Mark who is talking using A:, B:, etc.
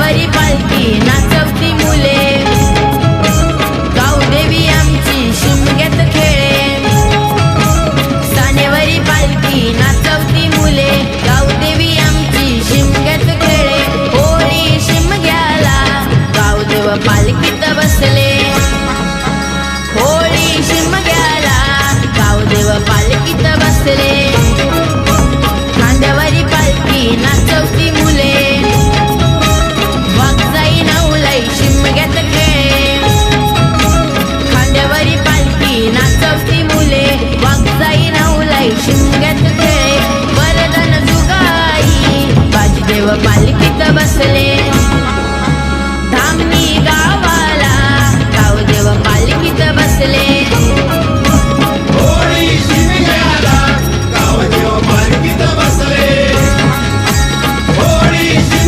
A: खांद्यावरी पालखी नाचवती मुले, गावदेवी आमची शिमग्यात खेळे. सानेवरी पालखी नाचवती मुले, गावदेवी आमची शिमग्यात खेळे. होळी शिमग्याला गावदेव पालखीत बसले, होळी शिमग्याला गावदेव पालखीत बसले. खांद्यावरी पालखी नाचवती मुले, वाघजाई नवलाई शिमग्यात खेळे. खांद्यावरी पालखी नाचवती मुले, वाघजाई नवलाई शिमग्यात खेळे. वरदान जुगाई बाजीदेव पालखीत बसले.